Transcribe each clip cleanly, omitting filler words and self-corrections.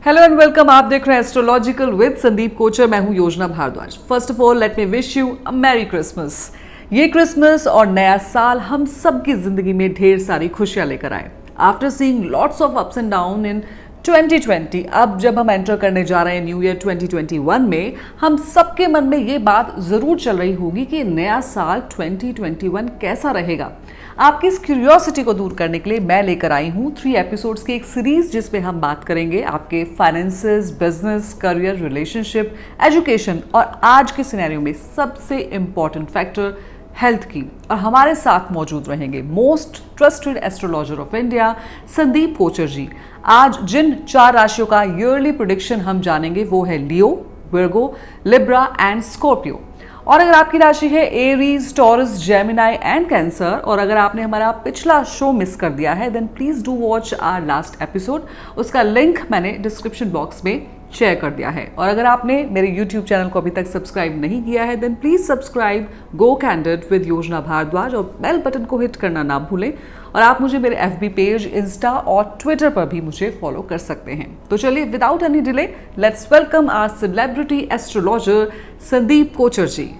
Hello and welcome. आप देख रहे हैं एस्ट्रोलॉजिकल विद संदीप कोचर। मैं हूं Yojana Bhardwaj. First of all let me wish you a merry Christmas. ये क्रिसमस और नया साल हम सबकी जिंदगी में ढेर सारी खुशियां लेकर आए। After seeing lots of ups and down in 2020, अब जब हम एंटर करने जा रहे हैं न्यू ईयर 2021 में, हम सबके मन में ये बात जरूर चल रही होगी कि नया साल 2021 कैसा रहेगा। आपकी इस क्यूरियोसिटी को दूर करने के लिए मैं लेकर आई हूँ 3 एपिसोड्स की एक सीरीज, जिसमें हम बात करेंगे आपके finances, business, career, relationship, education और आज के सिनेरियो में सबसे इंपॉर्टेंट फैक्टर हेल्थ की। और हमारे साथ मौजूद रहेंगे most trusted astrologer of India Sandeep Kochar ji. आज जिन 4 राशियों का ईयरली प्रेडिक्शन हम जानेंगे वो है लियो, विर्गो, लिब्रा एंड स्कॉर्पियो। और अगर आपकी राशि है Aries, taurus, Gemini and cancer, और अगर आपने हमारा पिछला शो मिस कर दिया है then please do watch our last episode. उसका लिंक मैंने डिस्क्रिप्शन बॉक्स में शेयर कर दिया है। और अगर आपने मेरे यूट्यूब चैनल को अभी तक सब्सक्राइब नहीं किया है then please subscribe go candid with Yojana Bhardwaj और बेल बटन को हिट करना ना भूलें। और आप मुझे मेरे FB पेज, इंस्टा और ट्विटर पर भी मुझे फॉलो कर सकते हैं। तो चलिए without any delay let's welcome our celebrity astrologer Sandeep Kochar ji.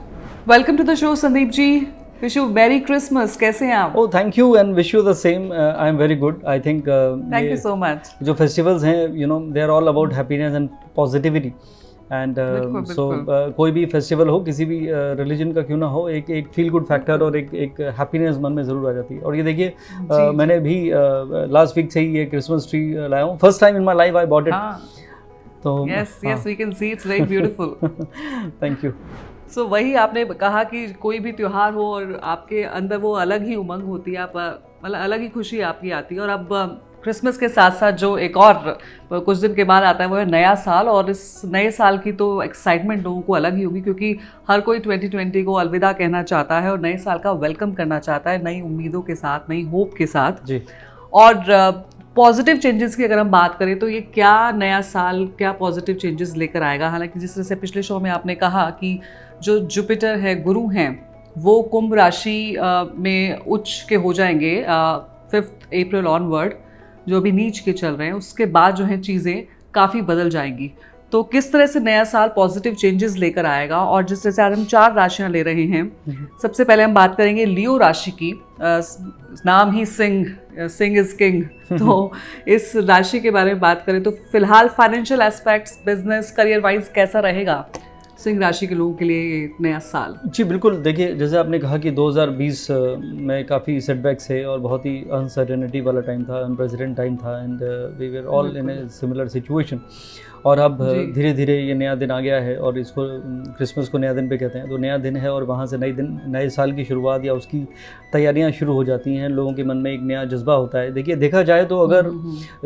Welcome to the show Sandeep ji. Wish you merry Christmas. कैसे हैं आप? Oh, thank you and wish you the same. I am very good. I think thank you so much. जो festivals हैं, they are all about happiness and positivity. And so कोई भी festival हो, किसी भी रिलीजन का क्यों ना हो, एक फील गुड फैक्टर और एक हैप्पीनेस मन में ज़रूर आ जाती है। और ये देखिए, मैंने भी लास्ट वीक से ही ये क्रिसमस ट्री लाया हूँ। First time in my life I bought it. तो yes we can see it's very beautiful. Thank you. So वही आपने कहा कि कोई भी त्योहार हो और आपके अंदर वो अलग ही उमंग होती है, आप मतलब अलग ही खुशी आपकी आती है। और अब क्रिसमस के साथ साथ जो एक और कुछ दिन के बाद आता है वो है नया साल। और इस नए साल की तो एक्साइटमेंट लोगों को अलग ही होगी, क्योंकि हर कोई 2020 को अलविदा कहना चाहता है और नए साल का वेलकम करना चाहता है, नई उम्मीदों के साथ, नई होप के साथ जी। और पॉजिटिव चेंजेस की अगर हम बात करें तो ये क्या नया साल क्या पॉजिटिव चेंजेस लेकर आएगा? हालांकि जिस तरह से पिछले शो में आपने कहा कि जो जुपिटर है, गुरु हैं, वो कुंभ राशि में उच्च के हो जाएंगे 5 अप्रैल ऑनवर्ड, जो अभी नीच के चल रहे हैं। उसके बाद जो है चीज़ें काफ़ी बदल जाएंगी। तो किस तरह से नया साल पॉजिटिव चेंजेस लेकर आएगा? और जिस तरह से आज हम 4 राशियां ले रहे हैं, सबसे पहले हम बात करेंगे लियो राशि की। नाम ही सिंह इज किंग। तो इस राशि के बारे में बात करें तो फिलहाल financial aspects, business, career wise कैसा रहेगा सिंह राशि के लोगों के लिए ये नया साल? जी बिल्कुल। देखिए, जैसे आपने कहा कि 2020 में काफ़ी सेटबैक्स है और बहुत ही अनसर्टेनिटी वाला टाइम था, अनप्रेसिडेंट टाइम था, and we were all in a similar situation. और अब धीरे धीरे ये नया दिन आ गया है और इसको क्रिसमस को नया दिन पे कहते हैं। तो नया दिन है और वहाँ से नए साल की शुरुआत या उसकी तैयारियाँ शुरू हो जाती हैं। लोगों के मन में एक नया जज्बा होता है। देखिए, देखा जाए तो अगर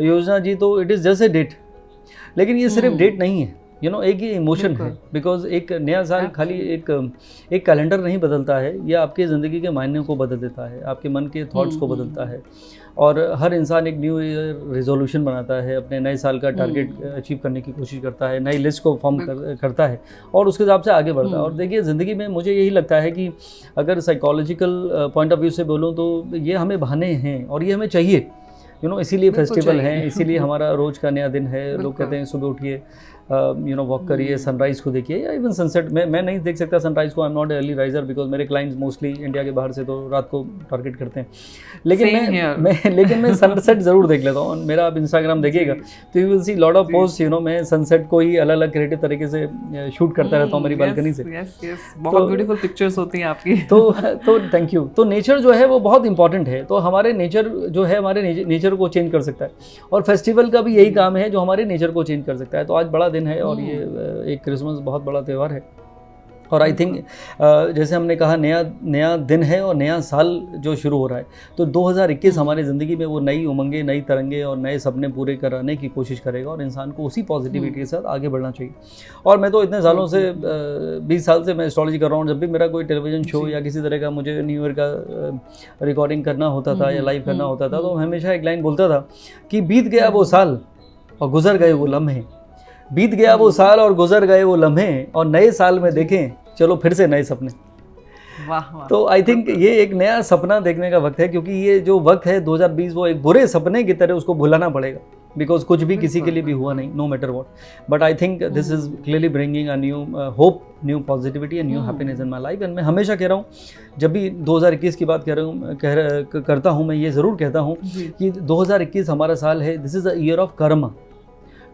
योजना जी, तो it is just a date, लेकिन ये सिर्फ डेट नहीं है, एक ये इमोशन है। बिकॉज एक नया साल खाली एक कैलेंडर नहीं बदलता है, ये आपके ज़िंदगी के मायने को बदल देता है, आपके मन के थॉट्स को बदलता है। और हर इंसान एक न्यू ईयर रेजोल्यूशन बनाता है, अपने नए साल का टारगेट अचीव करने की कोशिश करता है, नई लिस्ट को फॉर्म करता है और उसके हिसाब से आगे बढ़ता है। और देखिए, ज़िंदगी में मुझे यही लगता है कि अगर साइकोलॉजिकल पॉइंट ऑफ व्यू से बोलूँ तो ये हमें बहाने हैं और ये हमें चाहिए। इसीलिए फेस्टिवल हैं, इसीलिए हमारा रोज़ का नया दिन है। लोग कहते हैं सुबह उठिए, वॉक करिए, सनराइज़ को देखिए या इवन सनसेट। मैं नहीं देख सकता सनराइज़ को, आई am not early riser, because मेरे क्लाइंट्स मोस्टली इंडिया के बाहर से तो रात को टारगेट करते हैं। लेकिन मैं सनसेट ज़रूर देख लेता हूँ। मेरा आप इंस्टाग्राम देखिएगा तो you will see lot of post, मैं सनसेट को ही अलग अलग क्रिएटिव तरीके से शूट करता रहता हूँ मेरी बालकनी से। बहुत ब्यूटीफुल पिक्चर्स होती हैं आपकी। तो थैंक यू। तो नेचर जो है वो बहुत इंपॉर्टेंट है। तो हमारे नेचर जो है, हमारे नेचर को चेंज कर सकता है और फेस्टिवल का भी यही काम है जो हमारे नेचर को चेंज कर सकता है। तो आज बड़ा दिन है और ये एक क्रिसमस बहुत बड़ा त्यौहार है। और आई थिंक जैसे हमने कहा नया दिन है और नया साल जो शुरू हो रहा है, तो 2021 हमारी ज़िंदगी में वो नई उमंगें, नई तरंगे और नए सपने पूरे कराने की कोशिश करेगा और इंसान को उसी पॉजिटिविटी के साथ आगे बढ़ना चाहिए। और मैं तो इतने सालों से 20 साल से मैं एस्ट्रोलॉजी कर रहा हूँ। जब भी मेरा कोई टेलीविज़न शो या किसी तरह का मुझे न्यू ईयर का रिकॉर्डिंग करना होता था या लाइव करना होता था, तो हमेशा एक लाइन बोलता था कि बीत गया वो साल और गुजर गए वो लम्हे, बीत गया वो साल और गुजर गए वो लम्हे, और नए साल में देखें चलो फिर से नए सपने। वाह वाह। तो आई थिंक ये एक नया सपना देखने का वक्त है, क्योंकि ये जो वक्त है 2020 वो एक बुरे सपने की तरह उसको भुलाना पड़ेगा। बिकॉज कुछ भी किसी के लिए भी हुआ नहीं, no matter what, but I think this is clearly bringing a new hope, new positivity and new happiness in my life. And मैं हमेशा कह रहा हूँ, जब भी 2021 की बात करता हूँ, मैं ये ज़रूर कहता हूँ कि 2021 हमारा साल है, this is a year of कर्म।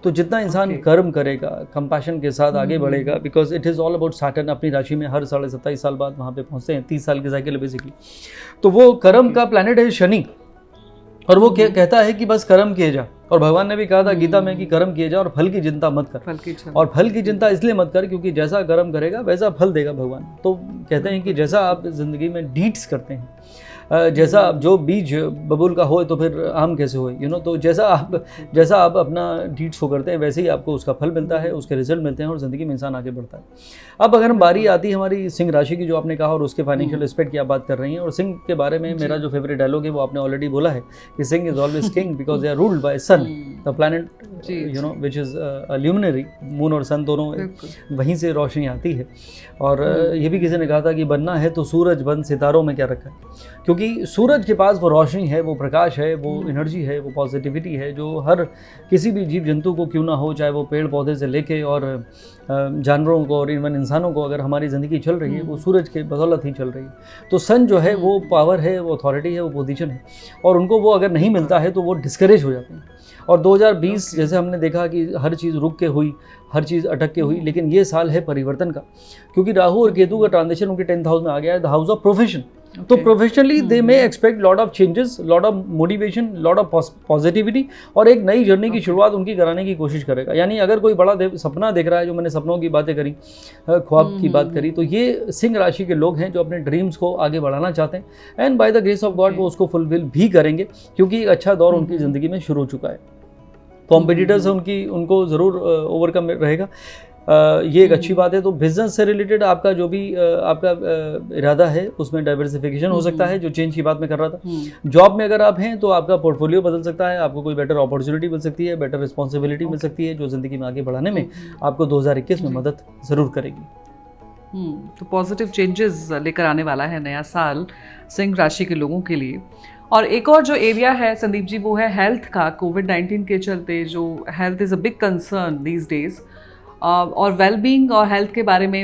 तो जितना इंसान कर्म करेगा, कंपैशन के साथ आगे बढ़ेगा, because it is all about Saturn अपनी राशि में हर 27.5 साल बाद वहाँ पे पहुँचते हैं, 30 साल की साइकिल है बेसिकली। तो वो कर्म का प्लैनेट है शनि, और वो कहता है कि बस कर्म किए जा। और भगवान ने भी कहा था गीता में कि कर्म किए जा और फल की चिंता मत कर। और फल की चिंता इसलिए मत कर क्योंकि जैसा कर्म करेगा वैसा फल देगा भगवान। तो कहते हैं कि जैसा आप ज़िंदगी में डीड्स करते हैं, जैसा जो बीज बबूल का हो तो फिर आम कैसे हो, यू नो। तो जैसा आप अपना डीड्स को करते हैं वैसे ही आपको उसका फल मिलता है, उसके रिजल्ट मिलते हैं और ज़िंदगी में इंसान आगे बढ़ता है। अब अगर हम बारी आती है हमारी सिंह राशि की, जो आपने कहा, और उसके फाइनेंशियल एस्पेक्ट की आप बात कर रही हैं, और सिंह के बारे में मेरा जो फेवरेट डायलॉग है वो आपने ऑलरेडी बोला है कि Singh is always king because they are ruled by sun, the planet, you know, which is a luminary. Moon और सन दोनों वहीं से रोशनी आती है। और ये भी किसी ने कहा था कि बनना है तो सूरज बन, सितारों में क्या रखा है, क्योंकि सूरज के पास वो रोशनी है, वो प्रकाश है, वो एनर्जी है, वो पॉजिटिविटी है, जो हर किसी भी जीव जंतु को क्यों ना हो, चाहे वो पेड़ पौधे से लेके और जानवरों को और इवन इंसानों को, अगर हमारी ज़िंदगी चल रही है वो सूरज के बदौलत ही चल रही है। तो सन जो है वो पावर है, वो अथॉरिटी है, वो पोजीशन है, और उनको वो अगर नहीं मिलता है तो वो डिस्करेज हो जाते हैं। और 2020 जैसे हमने देखा कि हर चीज़ रुक के हुई, हर चीज़ अटक के हुई, लेकिन ये साल है परिवर्तन का, क्योंकि राहु और केतु का ट्रांजिशन उनके 10th हाउस में आ गया है, द हाउस ऑफ प्रोफेशन। तो professionally they may expect lot of changes, lot of motivation, lot of positivity, और एक नई जर्नी की शुरुआत उनकी कराने की कोशिश करेगा। यानी अगर कोई बड़ा सपना देख रहा है, जो मैंने सपनों की बातें करी, ख्वाब की बात करी, तो ये सिंह राशि के लोग हैं जो अपने ड्रीम्स को आगे बढ़ाना चाहते हैं, and bye the grace of God वो उसको फुलफिल भी करेंगे, क्योंकि एक अच्छा दौर उनकी ज़िंदगी में शुरू हो चुका है। कॉम्पिटिटर्स हैं उनको ज़रूर ओवरकम रहेगा, ये एक अच्छी बात है। तो बिजनेस से रिलेटेड आपका जो भी आपका इरादा है उसमें डाइवर्सिफिकेशन हो सकता है, जो चेंज की बात मैं कर रहा था। जॉब में अगर आप हैं तो आपका पोर्टफोलियो बदल सकता है, आपको कोई बेटर अपॉर्चुनिटी मिल सकती है, बेटर रिस्पॉन्सिबिलिटी मिल सकती है, जो ज़िंदगी में आगे बढ़ाने में आपको 2021 में मदद ज़रूर करेगी। तो पॉजिटिव चेंजेस लेकर आने वाला है नया साल सिंह राशि के लोगों के लिए। और एक और जो एरिया है संदीप जी, वो है हेल्थ का। कोविड-19 के चलते जो health is a big concern these days, और वेलबींग और हेल्थ के बारे में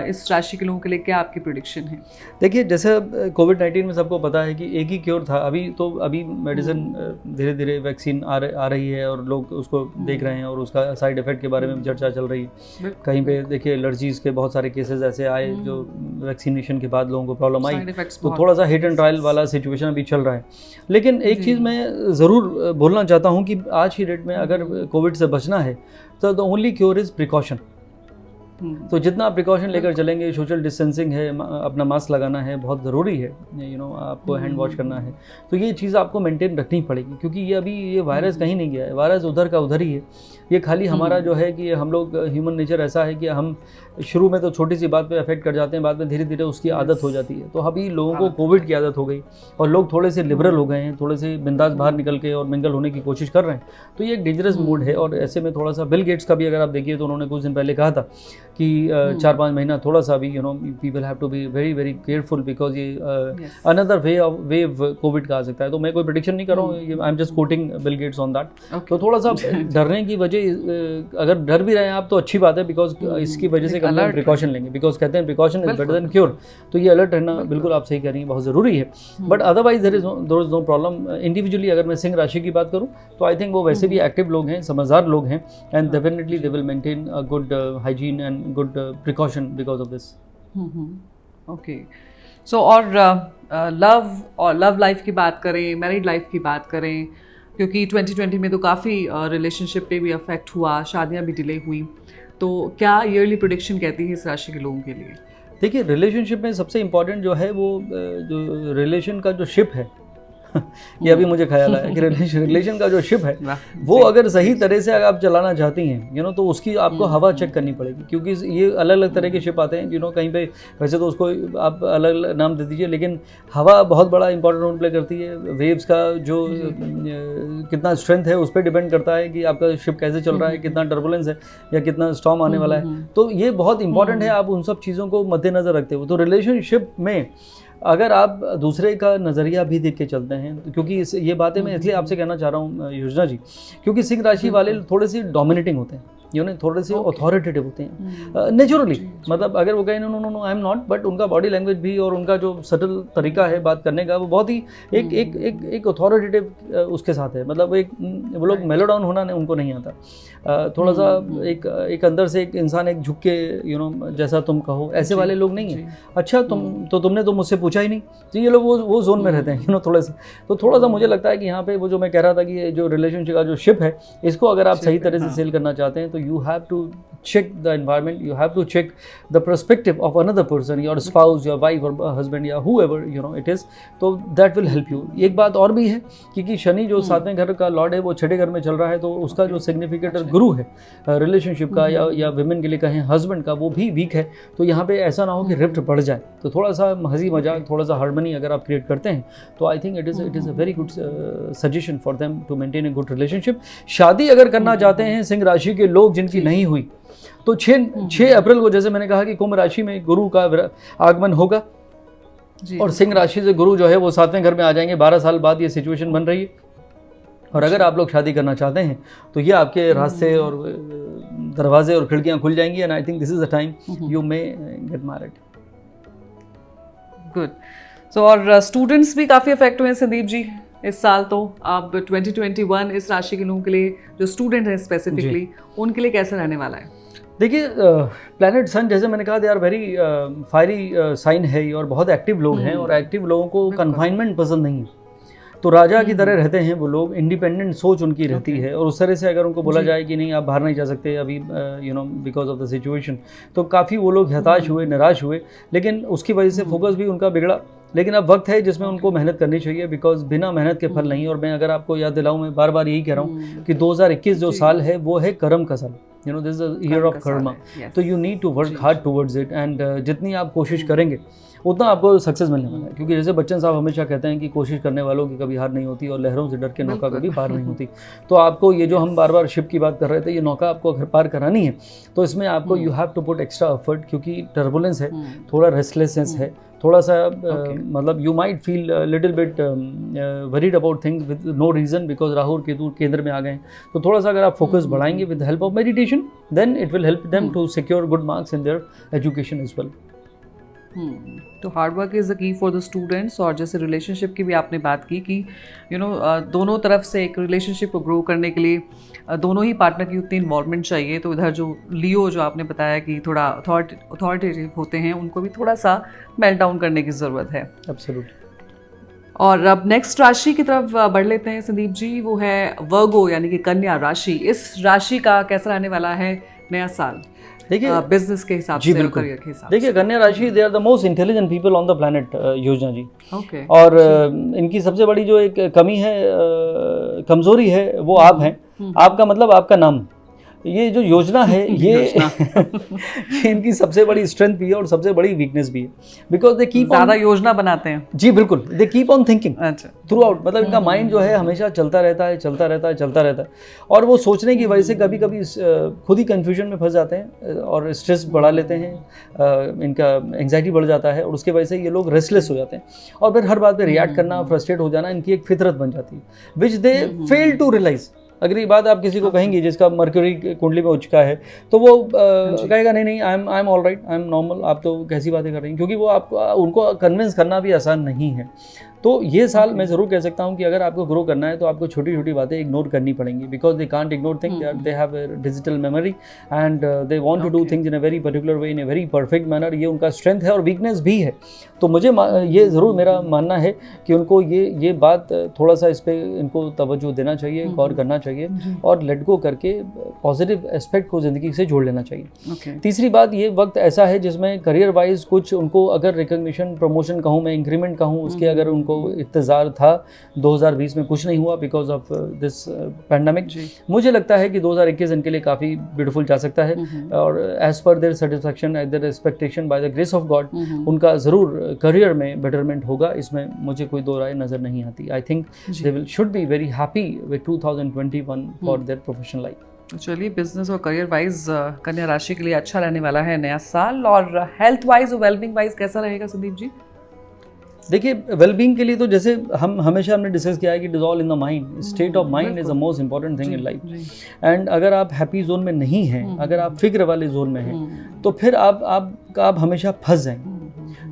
इस राशि के लोगों के लिए क्या आपकी प्रेडिक्शन है? देखिए, जैसे कोविड-19 में सबको पता है कि एक ही क्योर था। अभी मेडिसिन धीरे धीरे वैक्सीन आ रही है और लोग उसको देख रहे हैं, और उसका साइड इफेक्ट के बारे में चर्चा चल रही है। कहीं पे देखिए एलर्जीज़ के बहुत सारे केसेस ऐसे आए जो वैक्सीनेशन के बाद लोगों को प्रॉब्लम आई, तो थोड़ा सा हिट एंड ट्रायल वाला सिचुएशन अभी चल रहा है। लेकिन एक चीज़ मैं ज़रूर बोलना चाहता हूँ कि आज की डेट में अगर कोविड से बचना है तो the only cure is precaution. तो जितना आप प्रिकॉशन लेकर चलेंगे, सोशल डिस्टेंसिंग है, अपना मास्क लगाना है, बहुत ज़रूरी है, यू नो, आपको हैंड वॉश करना है, तो ये चीज़ आपको मेंटेन रखनी पड़ेगी, क्योंकि ये वायरस कहीं नहीं गया है, वायरस उधर का उधर ही है। ये खाली हमारा जो है कि हम लोग ह्यूमन नेचर ऐसा है कि हम शुरू में तो छोटी सी बात पे अफेक्ट कर जाते हैं, बाद में धीरे धीरे उसकी आदत हो जाती है। तो अभी लोगों को कोविड की आदत हो गई और लोग थोड़े से लिबरल हो गए हैं, थोड़े से बिंदास बाहर निकल के और मिंगल होने की कोशिश कर रहे हैं। तो ये एक डेंजरस मूड है, और ऐसे में थोड़ा सा बिल गेट्स का भी अगर आप देखिए तो उन्होंने कुछ दिन पहले कहा था कि 4-5 महीना थोड़ा सा भी, you know, people have to be very very careful, because ये अनदर वेव कोविड का आ सकता है। तो मैं कोई प्रेडिक्शन नहीं कर रहा हूँ, I am just coating Bill Gates on that. तो थोड़ा सा डरने की वजह, अगर डर भी रहे हैं आप तो अच्छी बात है, बिकॉज इसकी वजह से हम प्रिकॉशन लेंगे, बिकॉज कहते हैं precaution is better than cure. तो ये अलर्ट रहना बिल्कुल आप सही कह रही हैं, बहुत ज़रूरी है। But otherwise there is no problem. Individually अगर मैं सिंह राशि की बात करूँ तो आई थिंक वो वैसे भी एक्टिव लोग हैं, समझदार लोग हैं, and definitely they will maintain a good hygiene and good precaution because of this. Okay, so और लव लाइफ की बात करें, मैरिड लाइफ की बात करें, क्योंकि 2020 में तो काफ़ी रिलेशनशिप पे भी अफेक्ट हुआ, शादियां भी डिले हुई, तो क्या ईयरली प्रेडिक्शन कहती है इस राशि के लोगों के लिए? देखिए, रिलेशनशिप में सबसे इम्पॉर्टेंट जो है वो जो रिलेशन का जो शिप है ये अभी मुझे ख्याल आया कि रिलेशन का जो शिप है वो अगर सही तरह से अगर आप चलाना चाहती हैं, यू नो, तो उसकी आपको हवा चेक करनी पड़ेगी, क्योंकि ये अलग अलग तरह के शिप आते हैं, यू नो। कहीं पे वैसे तो उसको आप अलग अलग नाम दे दीजिए, लेकिन हवा बहुत बड़ा इंपॉर्टेंट रोल प्ले करती है। वेव्स का जो कितना स्ट्रेंथ है उस पर डिपेंड करता है कि आपका शिप कैसे चल रहा है, कितना टर्बुलेंस है या कितना स्टॉर्म आने वाला है। तो ये बहुत इंपॉर्टेंट है, आप उन सब चीज़ों को मद्देनजर रखते हो। तो रिलेशनशिप में अगर आप दूसरे का नज़रिया भी देख के चलते हैं, क्योंकि ये बातें मैं इसलिए आपसे कहना चाह रहा हूँ योजना जी, क्योंकि सिंह राशि वाले थोड़े से डोमिनेटिंग होते हैं, थोड़े से अथॉरिटेटिव होते हैं नेचुरली। मतलब अगर वो कहें no no no no I am not, but उनका बॉडी लैंग्वेज भी और उनका जो सटल तरीका है बात करने का वो बहुत ही एक अथॉरिटेटिव उसके साथ है। मतलब वो लोग मेलोडाउन होना उनको नहीं आता। थोड़ा सा एक अंदर से एक इंसान एक झुक के जैसा तुम कहो ऐसे वाले लोग नहीं हैं। अच्छा तुमने तो मुझसे पूछा ही नहीं, तो ये लोग वो जोन में रहते हैं थोड़े से। तो थोड़ा सा मुझे लगता है कि यहाँ पे वो जो मैं कह रहा था कि जो रिलेशनशिप का जो शिप है, इसको अगर आप सही तरह से सेल करना चाहते हैं तो you have to check the environment, you have to check the perspective of another person, your spouse, your wife or husband या whoever it is, तो that will help you। एक बात और भी है क्योंकि शनि जो 7वें घर का लॉर्ड है वो 6ठे घर में चल रहा है, तो उसका जो सिग्निफिकेटर गुरु है रिलेशनशिप का या विमेन के लिए कहें हस्बैंड का, वो भी वीक है। तो यहाँ पे ऐसा ना हो कि रिफ्ट बढ़ जाए, तो थोड़ा सा हंसी मजाक, थोड़ा सा हार्मनी अगर आप क्रिएट करते हैं तो I think it is a very good suggestion for them to maintain a good relationship. शादी अगर करना चाहते हैं सिंह राशि के लोग जिनकी नहीं हुई, तो 6 अप्रैल को जैसे मैंने कहा कि कुंभ राशि में गुरु का आगमन होगा और सिंह राशि से गुरु जो है वो 7वें घर में आ जाएंगे। 12 साल बाद ये सिचुएशन बन रही है। और अगर आप लोग शादी करना चाहते हैं तो ये आपके रास्ते और दरवाजे और खिड़कियां खुल जाएंगी, and I think this is the time you may get married. Good. So और स्टूडेंट्स भी काफ़ी अफेक्ट हुए हैं संदीप जी इस साल। तो अब 2021 इस राशि के लोगों के लिए, जो स्टूडेंट हैं स्पेसिफिकली, उनके लिए कैसा रहने वाला है? देखिए प्लैनेट सन जैसे मैंने कहा, they are very fiery sign है और बहुत एक्टिव लोग हैं, और एक्टिव लोगों को कन्फाइनमेंट पसंद नहीं है। तो राजा की तरह रहते हैं वो लोग, इंडिपेंडेंट सोच उनकी रहती है। और उस तरह से अगर उनको बोला जाए कि नहीं आप बाहर नहीं जा सकते अभी बिकॉज ऑफ द सिचुएशन, तो काफ़ी वो लोग हताश हुए, निराश हुए, लेकिन उसकी वजह से फोकस भी उनका बिगड़ा। लेकिन अब वक्त है जिसमें उनको मेहनत करनी चाहिए, बिकॉज बिना मेहनत के फल नहीं। और मैं अगर आपको याद दिलाऊं, मैं बार बार यही कह रहा हूँ कि 2021 जो साल है वो है कर्म का साल, this is a year of karma. तो you need to work hard towards it, and जितनी आप कोशिश करेंगे उतना आपको सक्सेस मिलने वाला है। क्योंकि जैसे बच्चन साहब हमेशा कहते हैं कि कोशिश करने वालों की कभी हार नहीं होती और लहरों से डर के नौका कभी पार नहीं होती। तो आपको ये जो हम बार बार शिप की बात कर रहे थे, ये नौका आपको अगर पार करानी है तो इसमें आपको you have to put extra effort, क्योंकि टर्बुलेंस है, थोड़ा रेस्टलेसनेस है, थोड़ा सा मतलब you might feel little bit worried about things with no reason, because Rahu और केतु केंद्र में आ गए हैं। तो थोड़ा सा अगर आप फोकस बढ़ाएंगे with help of meditation, then it will help them to secure good marks in their education as well. तो hard work is the key for the students. और जैसे रिलेशनशिप की भी आपने बात की कि दोनों तरफ से एक रिलेशनशिप को ग्रो करने के लिए दोनों ही पार्टनर की उतनी इन्वॉल्वमेंट चाहिए। तो इधर जो लियो जो आपने बताया कि थोड़ा अथॉरिटेटिव होते हैं, उनको भी थोड़ा सा मेल्ट डाउन करने की ज़रूरत है। एब्सोल्युटली। और अब नेक्स्ट राशि की तरफ बढ़ लेते हैं संदीप जी, वो है वर्गो यानी कि कन्या राशि। इस राशि का कैसा रहने वाला है नया साल? देखिए बिजनेस के हिसाब से, करियर के हिसाब से। देखिए कन्या राशि, they are the most intelligent people on the planet Yojana ji. Okay. और इनकी सबसे बड़ी जो एक कमी है, कमजोरी है, वो आप हैं। आपका मतलब आपका नाम। ये जो योजना है ये इनकी सबसे बड़ी स्ट्रेंथ भी है और सबसे बड़ी वीकनेस भी है, बिकॉज दे कीप ज़्यादा योजना बनाते हैं। जी बिल्कुल, they keep on thinking through out. मतलब इनका माइंड जो है हमेशा चलता रहता है, और वो सोचने की वजह से कभी कभी खुद ही कन्फ्यूजन में फंस जाते हैं और स्ट्रेस बढ़ा लेते हैं, इनका एंग्जाइटी बढ़ जाता है, और उसके वजह से ये लोग रेस्टलेस हो जाते हैं और फिर हर बात पे रिएक्ट करना, फ्रस्ट्रेट हो जाना इनकी एक फितरत बन जाती है, विच दे फेल टू रियलाइज। अगर ये बात आप किसी को कहेंगे जिसका मर्क्यूरी कुंडली में उच्च का है, तो वो कहेगा नहीं I am all right, I am normal, आप तो कैसी बातें कर रही हैं, क्योंकि वो उनको कन्विंस करना भी आसान नहीं है। तो ये साल मैं ज़रूर कह सकता हूँ कि अगर आपको ग्रो करना है तो आपको छोटी छोटी बातें इग्नोर करनी पड़ेंगी, because they can't ignore thing, they have digital memory and they want to do things in a very particular way, in a very perfect manner. ये उनका स्ट्रेंथ है और वीकनेस भी है। तो मुझे ये ज़रूर मेरा मानना है कि उनको ये बात थोड़ा सा इस पर इनको तवज्जो देना चाहिए, गौर करना चाहिए और लेट गो करके पॉजिटिव एस्पेक्ट को ज़िंदगी से जोड़ लेना चाहिए। तीसरी बात, ये वक्त ऐसा है जिसमें करियर वाइज कुछ उनको अगर रिकग्निशन, प्रमोशन कहूँ मैं, इंक्रीमेंट कहूँ, उसके अगर उनको इंतज़ार था, 2020 में कुछ नहीं हुआ बिकॉज ऑफ दिस पैंडेमिक। मुझे लगता है कि 2021 इनके लिए काफ़ी ब्यूटीफुल जा सकता है, और as per their satisfaction, as their expectation, by the grace of God उनका ज़रूर करियर में बेटरमेंट होगा। इसमें मुझे कोई दो राय नज़र नहीं आती। आई think they will should be very happy with 2021 for their professional life. चलिए, बिजनेस और करियर वाइज कन्या राशि के लिए अच्छा रहने वाला है नया साल। और हेल्थ वाइज और वेलबींग वाइज कैसा रहेगा संदीप जी? देखिए वेलबींग के लिए तो जैसे हम हमेशा हमने डिस्कस किया है कि it is all in the mind, state of mind is the most important thing in life. And अगर आप हैप्पी जोन में नहीं हैं, अगर आप फिक्र वाले जोन में हैं, तो फिर आप हमेशा फंस जाएंगे।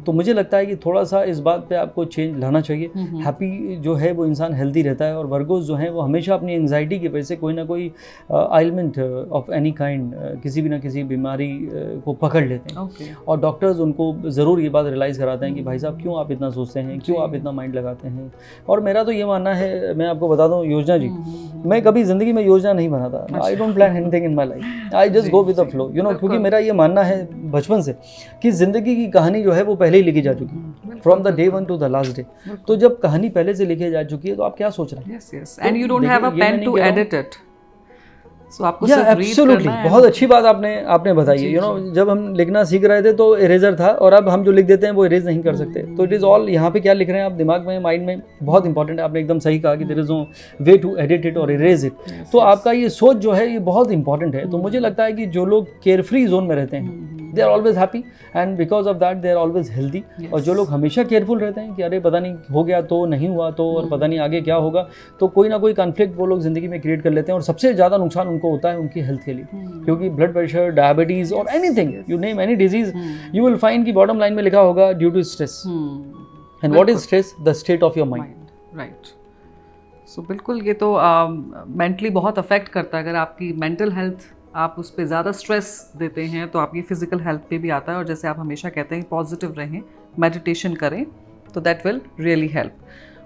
तो मुझे लगता है कि थोड़ा सा इस बात पे आपको चेंज लाना चाहिए। हैप्पी जो है वो इंसान हेल्दी रहता है, और वर्गोस जो हैं वो हमेशा अपनी एंग्जाइटी की वजह से कोई ना कोई आइलमेंट ऑफ एनी काइंड, किसी भी ना किसी बीमारी को पकड़ लेते हैं। और डॉक्टर्स उनको ज़रूर ये बात रियलाइज़ कराते हैं कि भाई साहब क्यों आप इतना सोचते हैं, क्यों आप इतना माइंड लगाते हैं। और मेरा तो ये मानना है, मैं आपको बता दूँ योजना जी, मैं कभी ज़िंदगी में योजना नहीं बनाता। I don't plan anything in my life, I just go with the flow, you know, क्योंकि मेरा ये मानना है बचपन से कि ज़िंदगी की कहानी जो है वो पहले ही लिखी जा चुकी है, from the day 1 to the last day. तो जब कहानी पहले से लिखी जा चुकी है तो आप क्या सोच रहे हैं? Yes yes, and you don't have a pen to edit it, so आपको या सिर्फ रीड एब्सोल्युटली, करना है। बहुत अच्छी बात आपने बताई है। यू नो, जब हम लिखना सीख रहे थे तो इरेजर था, और अब हम जो लिख देते हैं वो इरेज नहीं कर सकते। तो इट इज़ ऑल, यहाँ पे क्या लिख रहे हैं आप दिमाग में, माइंड में, बहुत इंपॉर्टेंट है। आपने एकदम सही कहा कि there is no way to edit it और इरेज इट। तो आपका ये सोच जो है ये बहुत इंपॉर्टेंट है। तो मुझे लगता है कि जो लोग केयरफ्री जोन में रहते हैं they are always happy, and because of that they are always healthy. और जो लोग हमेशा केयरफुल रहते हैं कि अरे पता नहीं हो गया तो, नहीं हुआ तो, और पता नहीं आगे क्या होगा, तो कोई ना कोई कॉन्फ्लिक्ट वो लोग ज़िंदगी में क्रिएट कर लेते हैं। और सबसे ज़्यादा नुकसान उनको होता है उनकी हेल्थ के लिए, क्योंकि ब्लड प्रेशर, डायबिटीज़ और anything, you name any disease, you will find कि बॉटम लाइन में लिखा होगा due to stress. And what is stress? The state of your mind, right. So बिल्कुल, ये तो मेंटली बहुत अफेक्ट करता है। अगर आपकी मेंटल हेल्थ, आप उस पर ज़्यादा स्ट्रेस देते हैं तो आपकी फिजिकल हेल्थ पे भी आता है। और जैसे आप हमेशा कहते हैं पॉजिटिव रहें, मेडिटेशन करें, तो दैट विल रियली हेल्प।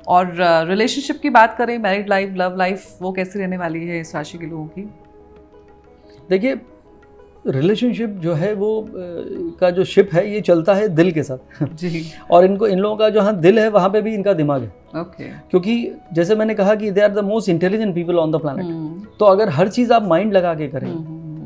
और रिलेशनशिप की बात करें, मैरिड लाइफ, लव लाइफ, वो कैसी रहने वाली है इस राशि के लोगों की? देखिए रिलेशनशिप जो है वो का जो शिप है ये चलता है दिल के साथ जी। और इन लोगों का जहाँ दिल है वहाँ पे भी इनका दिमाग है। ओके। क्योंकि जैसे मैंने कहा कि they are the most intelligent people on the planet. तो अगर हर चीज़ आप माइंड लगा के करें,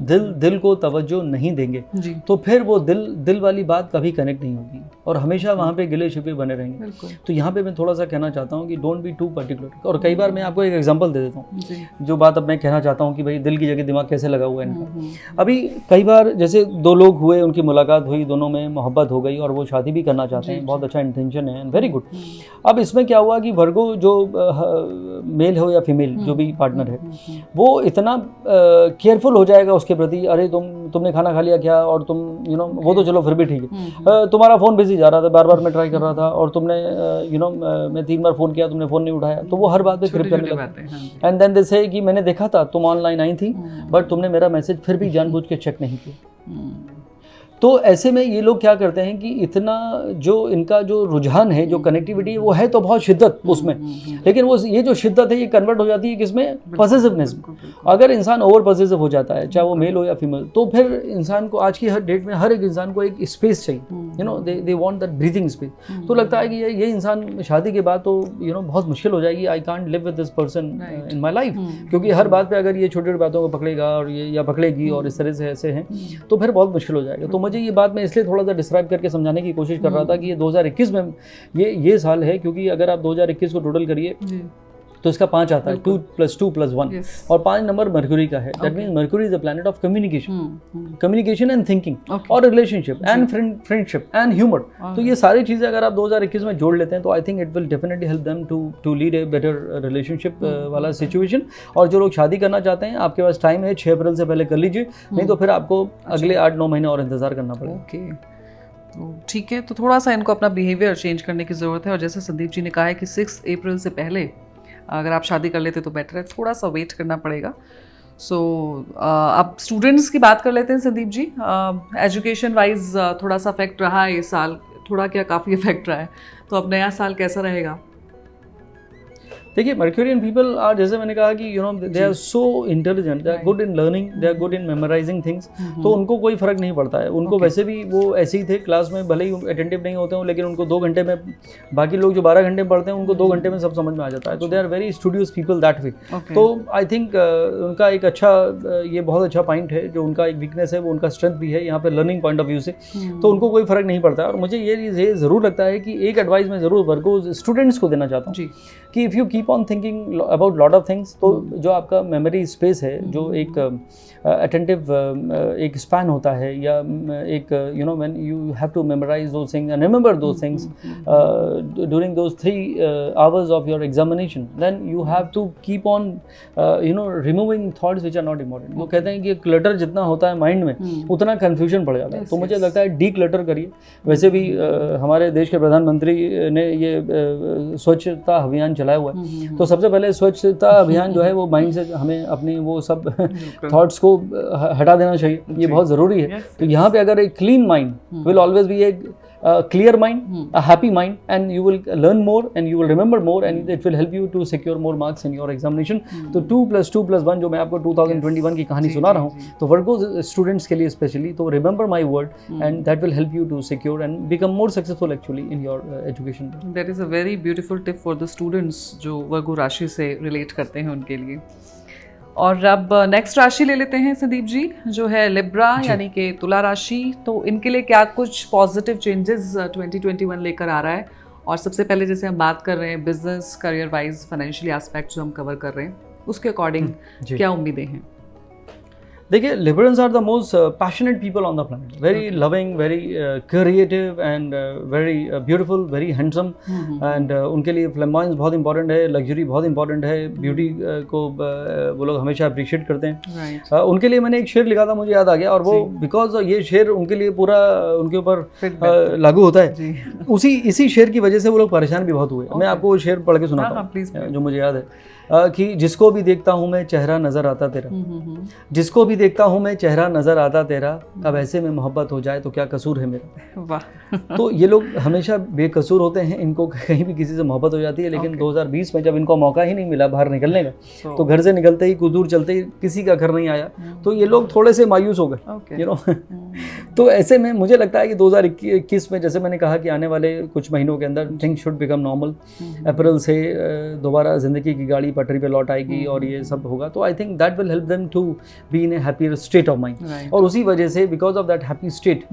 दिल को तवज्जो नहीं देंगे, तो फिर वो दिल वाली बात कभी कनेक्ट नहीं होगी और हमेशा वहाँ पे गिले शिकवे बने रहेंगे। तो यहाँ पे मैं थोड़ा सा कहना चाहता हूँ कि डोंट बी टू पर्टिकुलर। और कई बार मैं आपको एक एग्जांपल दे देता हूँ जो बात अब मैं कहना चाहता हूँ कि भाई दिल की जगह दिमाग कैसे लगा हुआ है इनका। अभी कई बार जैसे दो लोग हुए, उनकी मुलाकात हुई, दोनों में मोहब्बत हो गई और वो शादी भी करना चाहते हैं, बहुत अच्छा इंटेंशन है, वेरी गुड। अब इसमें क्या हुआ कि वर्गो जो मेल हो या फीमेल जो भी पार्टनर है वो इतना केयरफुल हो जाएगा उसके प्रति, अरे तुमने खाना खा लिया क्या, और तुम वो तो चलो फिर भी ठीक है, तुम्हारा फ़ोन बिजी जा रहा था, बार बार मैं ट्राई कर रहा था, और तुमने मैं 3 बार फ़ोन किया, तुमने फ़ोन नहीं उठाया, तो वो हर बात पे क्रिप करने लगा। एंड देन दे से कि मैंने देखा था तुम ऑनलाइन आई थी बट तुमने मेरा मैसेज फिर भी जानबूझ के चेक नहीं किया। तो ऐसे में ये लोग क्या करते हैं कि इतना जो इनका जो रुझान है, जो कनेक्टिविटी है, वो है तो बहुत शिद्दत उसमें, लेकिन वो ये जो शिद्दत है ये कन्वर्ट हो जाती है किसमें, पॉसेसिवनेस में। अगर इंसान ओवर पॉसेसिव हो जाता है, चाहे वो मेल हो या फीमेल, तो फिर इंसान को आज की हर डेट में हर एक इंसान को एक स्पेस चाहिए, they want that breathing space. तो लगता है कि ये इंसान शादी के बाद तो बहुत मुश्किल हो जाएगी, I can't live with this person in my life, क्योंकि हर बात पे अगर ये छोटी छोटी बातों को पकड़ेगा और ये या पकड़ेगी और इस तरह से ऐसे हैं तो फिर बहुत मुश्किल हो जाएगा। तो मुझे ये बात मैं इसलिए थोड़ा सा डिस्क्राइब करके समझाने की कोशिश कर रहा था कि ये 2021 में ये साल है, क्योंकि अगर आप 2021 को टोटल करिए तो इसका 5 आता है, 2 + 2 + 1, और 5 नंबर मरक्यूरी का है। That means Mercury is the planet of communication and thinking और relationship and friendship and humour. तो ये सारी चीज़ें अगर आप 2021 में जोड़ लेते हैं तो I think it will definitely help them to lead a better relationship वाला सिचुएशन। और जो लोग शादी करना चाहते हैं, आपके पास टाइम है, 6 अप्रैल से पहले कर लीजिए, नहीं तो फिर आपको अगले 8-9 महीने और इंतजार करना पड़ेगा। तो ठीक है, तो थोड़ा सा इनको अपना बिहेवियर चेंज करने की ज़रूरत है। और जैसे संदीप जी ने कहा है कि 6 अप्रैल से पहले अगर आप शादी कर लेते तो बेटर है, थोड़ा सा वेट करना पड़ेगा। सो अब स्टूडेंट्स की बात कर लेते हैं संदीप जी। एजुकेशन वाइज थोड़ा सा इफेक्ट रहा है इस साल, थोड़ा क्या काफ़ी इफेक्ट रहा है, तो अब नया साल कैसा रहेगा? देखिए मर्क्यूरियन पीपल आर, जैसे मैंने कहा कि they are so intelligent, they are good in learning, they are good in memorising things. तो उनको कोई फर्क नहीं पड़ता है, उनको वैसे भी वो ऐसे ही थे क्लास में, भले ही अटेंटिव नहीं होते हों, लेकिन उनको 2 घंटे में, बाकी लोग जो 12 घंटे पढ़ते हैं उनको 2 घंटे में सब समझ में आ जाता है। तो they are very studious people that way. तो आई थिंक उनका एक अच्छा, ये बहुत अच्छा पॉइंट है, जो उनका एक वीकनेस है वो उनका स्ट्रेंथ भी है यहाँ पे लर्निंग पॉइंट ऑफ व्यू से। तो उनको कोई फर्क नहीं पड़ता है। और मुझे ये ज़रूर लगता है कि एक एडवाइस मैं ज़रूर वर्गो स्टूडेंट्स को देना चाहता हूँ कि if you keep keep on thinking about lot of things, तो जो आपका मेमोरी स्पेस है, जो एक अटेंटिव एक स्पैन होता है, या एक you know when you have to memorise those things and remember those things during those 3 hours of your examination, then you have to keep on you know removing thoughts which are not important. वो कहते हैं कि clutter जितना होता है mind में उतना confusion पड़ जाता है। तो मुझे लगता है डी क्लटर करिए। वैसे भी हमारे देश के प्रधानमंत्री ने ये स्वच्छता अभियान चलाया हुआ है, तो सबसे पहले स्वच्छता अभियान जो है वो माइंड से हमें अपनी वो सब थॉट्स को हटा देना चाहिए, ये बहुत ज़रूरी है। तो यहाँ पे अगर एक clean mind will always be एक clear mind, a happy mind, and you will learn more and you will remember more and it will help you to secure more marks in your examination. तो 2 + 2 + 1 जो मैं आपको 2021 की कहानी सुना रहा हूँ, तो वर्गो स्टूडेंट्स के लिए स्पेशली, तो remember my word and that will help you to secure and become more successful actually in your education. That is a very beautiful tip for the students जो वर्गो राशि से रिलेट करते हैं उनके लिए। और अब नेक्स्ट राशि ले लेते हैं संदीप जी, जो है लिब्रा यानी कि तुला राशि। तो इनके लिए क्या कुछ पॉजिटिव चेंजेस 2021 लेकर आ रहा है? और सबसे पहले जैसे हम बात कर रहे हैं business career wise financial aspect जो हम कवर कर रहे हैं, उसके अकॉर्डिंग क्या उम्मीदें हैं? देखिए, liberals are the most passionate people on the planet, very loving, very creative and very beautiful, very handsome, and उनके लिए फ्लैम्बॉयंस बहुत इंपॉर्टेंट है, लग्जरी बहुत इंपॉर्टेंट है, ब्यूटी को वो लोग हमेशा अप्रिशिएट करते हैं। उनके लिए मैंने एक शेर लिखा था, मुझे याद आ गया, और वो बिकॉज ये शेर उनके लिए पूरा उनके ऊपर लागू होता है, इसी शेर की वजह से वो लोग परेशान भी बहुत हुए। मैं आपको वो शेर पढ़ के सुनाता हूँ जो मुझे याद है, कि जिसको भी देखता हूँ मैं चेहरा नज़र आता तेरा, जिसको भी देखता हूँ मैं चेहरा नज़र आता तेरा, कब ऐसे में मोहब्बत हो जाए तो क्या कसूर है मेरा। वाह। तो ये लोग हमेशा बेकसूर होते हैं, इनको कहीं भी किसी से मोहब्बत हो जाती है, लेकिन 2020 में जब इनको मौका ही नहीं मिला बाहर निकलने का, तो घर से निकलते ही कुछ दूर चलते ही किसी का घर नहीं आया, तो ये लोग थोड़े से मायूस हो गए, यू नो। तो ऐसे में मुझे लगता है कि 2021 में, जैसे मैंने कहा कि आने वाले कुछ महीनों के अंदर थिंग्स शुड बिकम नॉर्मल। अप्रैल से दोबारा ज़िंदगी की गाड़ी पटरी पे लौट आएगी और ये सब होगा, तो I think that will help them to be in a happier state of mind. और उसी वजह से, because of that happy state,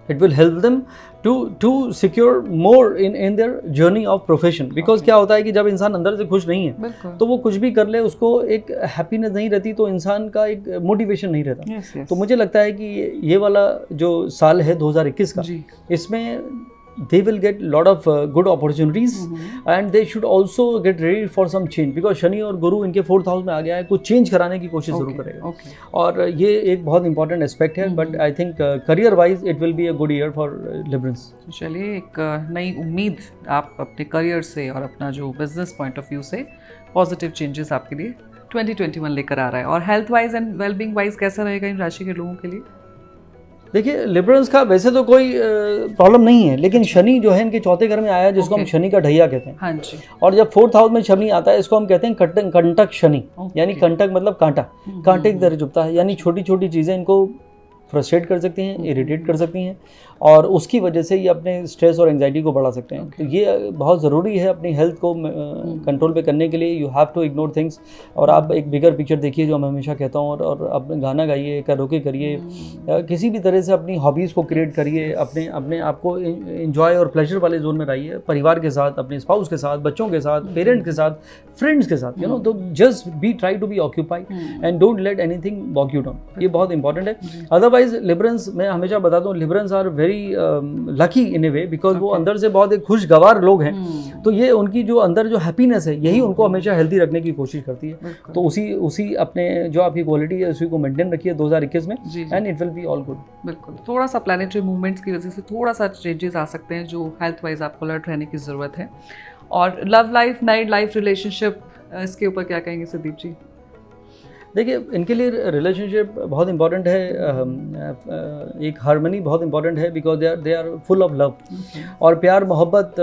it will help them to secure more in their journey of profession, because क्या होता है कि जब इंसान अंदर से खुश नहीं है तो वो कुछ भी कर ले, उसको एक हैप्पीनेस नहीं रहती, तो इंसान का एक मोटिवेशन नहीं रहता। तो मुझे लगता है कि ये वाला जो साल है 2021 का, इसमें they will get lot of good opportunities and they should also get ready for some change, because Shani और गुरु इनके 4th हाउस में आ गया है, कुछ चेंज कराने की कोशिश जरूर करेगा। और ये एक बहुत इंपॉर्टेंट एस्पेक्ट है, but I think career wise it will be a good year for liberals. चलिए, एक नई उम्मीद आप अपने करियर से और अपना जो बिजनेस पॉइंट ऑफ व्यू से पॉजिटिव चेंजेस आपके लिए 2021 लेकर आ रहा है। और health wise and wellbeing wise कैसा रहेगा इन राशि के लोगों के लिए? देखिए, लिबरल्स का वैसे तो कोई प्रॉब्लम नहीं है, लेकिन शनि जो है इनके 4th घर में आया है, जिसको हम शनि का ढैया कहते हैं। हाँ जी। और जब 4th हाउस में शनि आता है, इसको हम कहते हैं कंटक शनि, यानी कंटक मतलब कांटा, कांटे की तरह चुभता है, यानी छोटी छोटी चीज़ें इनको फ्रस्ट्रेट कर सकती हैं, इरिटेट कर सकती हैं, और उसकी वजह से ये अपने स्ट्रेस और एंजाइटी को बढ़ा सकते हैं। तो ये बहुत ज़रूरी है अपनी हेल्थ को कंट्रोल पे करने के लिए। You have to ignore things, और आप एक बिगर पिक्चर देखिए, जो मैं हमेशा कहता हूँ, और अपने गाना गाइए, कैरोके करिए, किसी भी तरह से अपनी हॉबीज़ को क्रिएट करिए, अपने आप को इंजॉय और प्लेजर वाले जोन में रहिए, परिवार के साथ, अपने स्पाउस के साथ, बच्चों के साथ, पेरेंट्स के साथ, फ्रेंड्स के साथ, यू नो। तो just be try to be occupied and don't let anything bog you down, ये बहुत इंपॉर्टेंट है। अदरवाइज लिबरल्स, मैं हमेशा बताता हूँ, liberals are very lucky in a way, because वो अंदर से बहुत एक खुशगवार लोग हैं। तो ये उनकी जो अंदर जो हैप्पीनेस है, यही उनको हमेशा हेल्दी रखने की कोशिश करती है। तो उसी अपने जो आपकी क्वालिटी है, उसी को मेंटेन रखिए 2021 में, and it will be all good. बिल्कुल, थोड़ा सा प्लैनेटरी मूवमेंट्स की वजह से थोड़ा सा चेंजेस आ सकते हैं, जो हेल्थ वाइज आपको अलर्ट रहने की ज़रूरत है। और love life, married life, relationship, इसके ऊपर क्या कहेंगे संदीप जी? देखिए, इनके लिए रिलेशनशिप बहुत इंपॉर्टेंट है, एक हार्मनी बहुत इंपॉर्टेंट है, because they are full of love, और प्यार मोहब्बत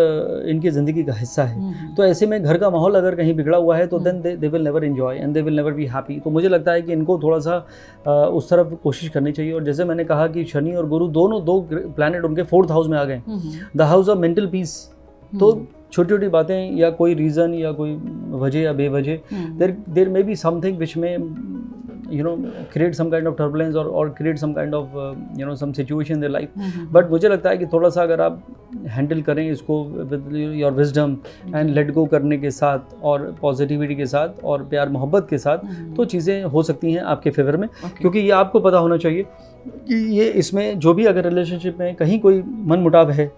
इनकी ज़िंदगी का हिस्सा है। तो ऐसे में घर का माहौल अगर कहीं बिगड़ा हुआ है, तो then they will never enjoy and they will never be happy. तो मुझे लगता है कि इनको थोड़ा सा उस तरफ कोशिश करनी चाहिए। और जैसे मैंने कहा कि शनि और गुरु दोनों 2 प्लैनेट उनके 4th हाउस में आ गए, the house of mental peace. तो छोटी छोटी बातें या कोई रीज़न या कोई वजह या बेवजह, there may be something which में you know create some kind of turbulence और create some kind of you know some situation in their life. But मुझे लगता है कि थोड़ा सा अगर आप हैंडल करें इसको with your wisdom and let go करने के साथ और पॉजिटिविटी के साथ और प्यार मोहब्बत के साथ, तो चीज़ें हो सकती हैं आपके फेवर में। क्योंकि ये आपको पता होना चाहिए कि ये इसमें जो भी अगर रिलेशनशिप में कहीं कोई मनमुटाव है,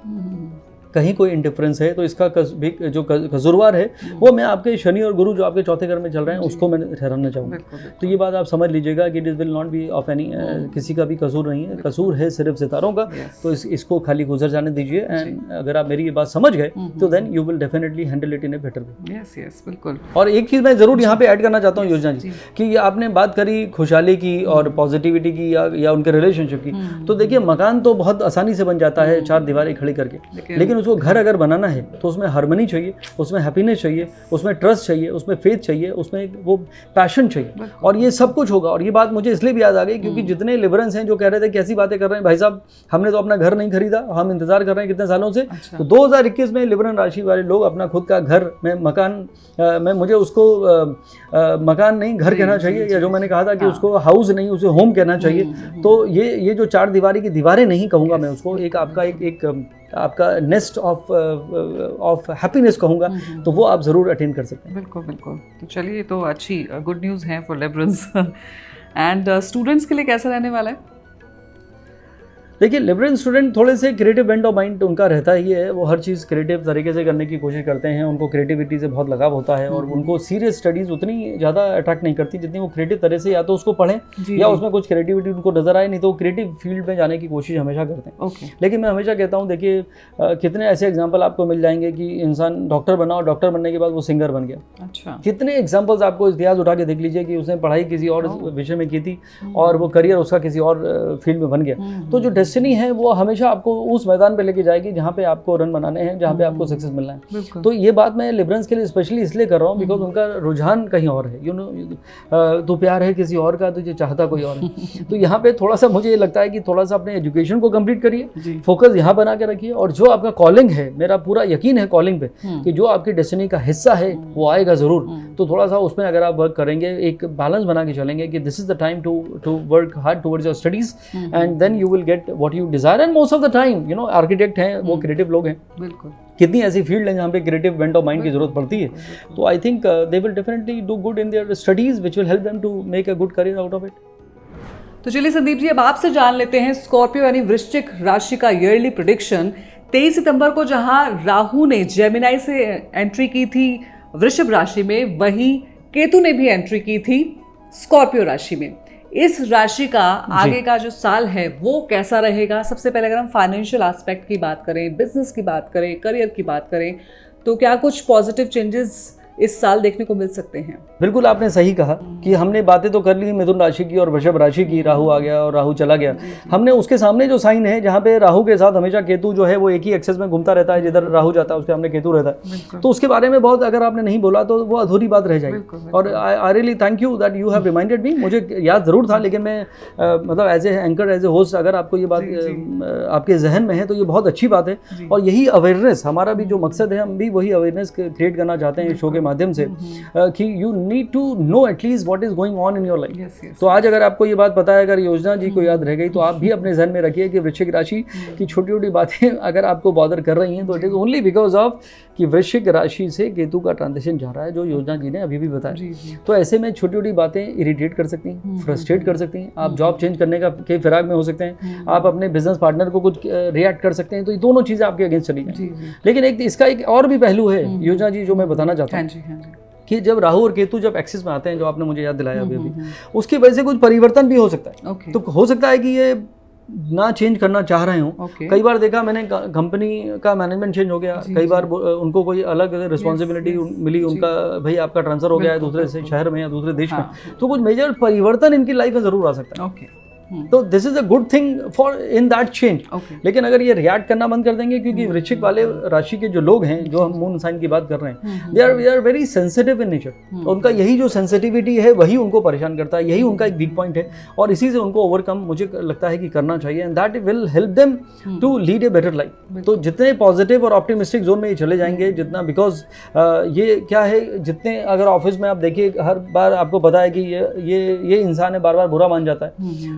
कहीं कोई इंडिफरेंस है, तो इसका जो कसूरवार है वो मैं आपके शनि और गुरु जो आपके चौथे घर में चल रहे हैं उसको मैं ठहराना चाहूँगा। तो ये बात आप समझ लीजिएगा कि it is will not be of any, किसी का भी कसूर नहीं है, कसूर है सिर्फ सितारों का। तो इसको खाली गुजर जाने दीजिए। एंड अगर आप मेरी ये बात समझ गए तो then you will definitely handle it in a better way. Yes yes बिल्कुल। और एक चीज़ मैं ज़रूर यहाँ पे ऐड करना चाहता हूँ योजना जी, कि ये आपने बात करी खुशहाली की और पॉजिटिविटी की या उनके रिलेशनशिप की, तो देखिए मकान तो बहुत आसानी से बन जाता है चार दीवारें खड़ी करके, लेकिन उसको घर अगर बनाना है तो उसमें हार्मनी चाहिए, उसमें हैप्पीनेस चाहिए, उसमें ट्रस्ट चाहिए, उसमें फेथ चाहिए, उसमें वो पैशन चाहिए, और ये सब कुछ होगा। और ये बात मुझे इसलिए भी याद आ गई क्योंकि जितने लिबरल्स हैं जो कह रहे थे कैसी बातें कर रहे हैं भाई साहब, हमने तो अपना घर नहीं खरीदा, हम इंतजार कर रहे हैं कितने सालों से। तो 2021 में लिबरल राशि वाले लोग अपना खुद का घर में मकान में, मुझे उसको मकान नहीं घर कहना चाहिए, या जो मैंने कहा था कि उसको हाउस नहीं उसे होम कहना चाहिए। तो ये जो चार दीवारी की दीवारें नहीं कहूँगा मैं उसको, एक आपका एक आपका नेस्ट ऑफ हैप्पीनेस कहूँगा, तो वो आप ज़रूर अटेंड कर सकते हैं। बिल्कुल बिल्कुल। तो चलिए, तो अच्छी गुड न्यूज़ है फॉर लिबरल्स। एंड स्टूडेंट्स के लिए कैसा रहने वाला है? देखिए लिबरल स्टूडेंट थोड़े से क्रिएटिव बेंड ऑफ माइंड उनका रहता ही है, वो हर चीज़ क्रिएटिव तरीके से करने की कोशिश करते हैं, उनको क्रिएटिविटी से बहुत लगाव होता है, और उनको सीरियस स्टडीज़ उतनी ज़्यादा अट्रैक्ट नहीं करती जितनी वो क्रिएटिव तरह से या तो उसको पढ़ें या उसमें कुछ क्रिएटिविटी उनको नजर आए, नहीं तो क्रिएटिव फील्ड में जाने की कोशिश हमेशा करते हैं। लेकिन मैं हमेशा कहता हूँ देखिए कितने ऐसे एग्जाम्पल आपको मिल जाएंगे कि इंसान डॉक्टर बना और डॉक्टर बनने के बाद वो सिंगर बन गया। अच्छा, कितने एग्जाम्पल्स आपको इतिहास उठा के देख लीजिए कि उसने पढ़ाई किसी और विषय में की थी और वो करियर उसका किसी और फील्ड में बन गया। तो जो डेस्टिनी है वो हमेशा आपको उस मैदान पे लेके जाएगी जहाँ पे आपको रन बनाने हैं, जहाँ पे आपको सक्सेस मिलना है। तो ये बात मैं लिबरल्स के लिए स्पेशली इसलिए कर रहा हूँ बिकॉज उनका रुझान कहीं और है। यू नो तो प्यार है किसी और का, तुझे चाहता कोई और है। तो यहाँ पे थोड़ा सा मुझे ये लगता है कि थोड़ा सा अपने एजुकेशन को कंप्लीट करिए, फोकस यहाँ बना के रखिए, और जो आपका कॉलिंग है, मेरा पूरा यकीन है कॉलिंग पे कि जो आपकी डेस्टिनी का हिस्सा है वो आएगा ज़रूर। तो थोड़ा सा उसमें अगर आप वर्क करेंगे, एक बैलेंस बना के चलेंगे कि this is the time to work hard towards your studies and then you will get what you desire. And most of the time you know architect हैं वो क्रिएटिव लोग हैं, बिल्कुल कितनी ऐसी फील्ड है जहाँ पे क्रिएटिव बेंट ऑफ माइंड की जरूरत पड़ती है। तो I think they will definitely do good in their studies which will help them to make a good career out of it. तो चलिए संदीप जी, अब आपसे जान लेते हैं स्कॉर्पियो यानी वृश्चिक राशि का ईयरली प्रेडिक्शन। 23 सितंबर को जहां राहु ने जेमिनाई से एंट्री की थी वृषभ राशि में, वहीं केतु ने भी एंट्री की थी स्कॉर्पियो राशि में। इस राशि का आगे का जो साल है वो कैसा रहेगा? सबसे पहले अगर हम फाइनेंशियल एस्पेक्ट की बात करें, बिजनेस की बात करें, करियर की बात करें, तो क्या कुछ पॉजिटिव चेंजेस इस साल देखने को मिल सकते हैं? बिल्कुल आपने सही कहा कि हमने बातें तो कर ली मिथुन राशि की और वृषभ राशि की, राहु आ गया और राहु चला गया। हमने उसके सामने जो साइन है जहाँ पे राहु के साथ हमेशा केतु जो है वो एक ही एक्सेस में घूमता रहता है, जिधर राहु जाता है उसके सामने केतु रहता है। तो उसके बारे में बहुत अगर आपने नहीं बोला तो वो अधूरी बात रह जाएगी। और I really thank you that you have reminded me. मुझे याद जरूर था, लेकिन मैं मतलब as a anchor, as a host, अगर आपको ये बात आपके जहन में है तो ये बहुत अच्छी बात है। और यही अवेयरनेस, हमारा भी जो मकसद है, हम भी वही अवेयरनेस क्रिएट करना चाहते हैं इस शो के माध्यम से कि you need to know at least what is going on in your life. तो आज अगर आपको ये बात पता है, अगर योजना जी को याद रह गई, तो आप भी अपने जहन में रखिए कि वृश्चिक राशि की छोटी छोटी बातें अगर आपको बॉदर कर रही हैं तो it is only because of कि वृश्चिक राशि से केतु का ट्रांजिशन जा रहा है, जो योजना जी ने अभी भी बताया। तो ऐसे में छोटी छोटी बातें इरिटेट कर सकती हैं, फ्रस्ट्रेट कर सकती हैं, आप जॉब चेंज करने के फिराक में हो सकते हैं, आप अपने बिजनेस पार्टनर को कुछ रिएक्ट कर सकते हैं। तो ये दोनों चीज़ें आपके अगेंस्ट चली जाएंगी। लेकिन एक इसका एक और भी पहलू है योजना जी जो मैं बताना चाहता हूँ कि जब राहु और केतु जब एक्सिस में आते हैं, जो आपने मुझे याद दिलाया अभी उसकी वजह से कुछ परिवर्तन भी हो सकता है। तो हो सकता है कि ये ना चेंज करना चाह रहे हो। कई बार देखा मैंने कंपनी का मैनेजमेंट चेंज हो गया, कई बार उनको कोई अलग रिस्पॉन्सिबिलिटी मिली, उनका भाई आपका ट्रांसफर हो गया है दूसरे शहर में या दूसरे देश में। तो कुछ मेजर परिवर्तन इनकी लाइफ में जरूर आ सकता है। तो this is a good thing for in that change. लेकिन अगर ये रिएक्ट करना बंद कर देंगे, क्योंकि वृश्चिक वाले राशि के जो लोग हैं, जो हम मून साइन की बात कर रहे हैं, they are very sensitive in nature. उनका यही जो सेंसिटिविटी है वही उनको परेशान करता है, यही उनका एक वीक पॉइंट है, और इसी से उनको ओवरकम मुझे लगता है कि करना चाहिए, and that will help them to lead a better life. तो जितने पॉजिटिव और ऑप्टिमिस्टिक जोन में ये चले जाएंगे, जितना, बिकॉज ये क्या है, जितने अगर ऑफिस में आप देखिए हर बार आपको पता है कि ये इंसान है, बार बार बुरा मान जाता है,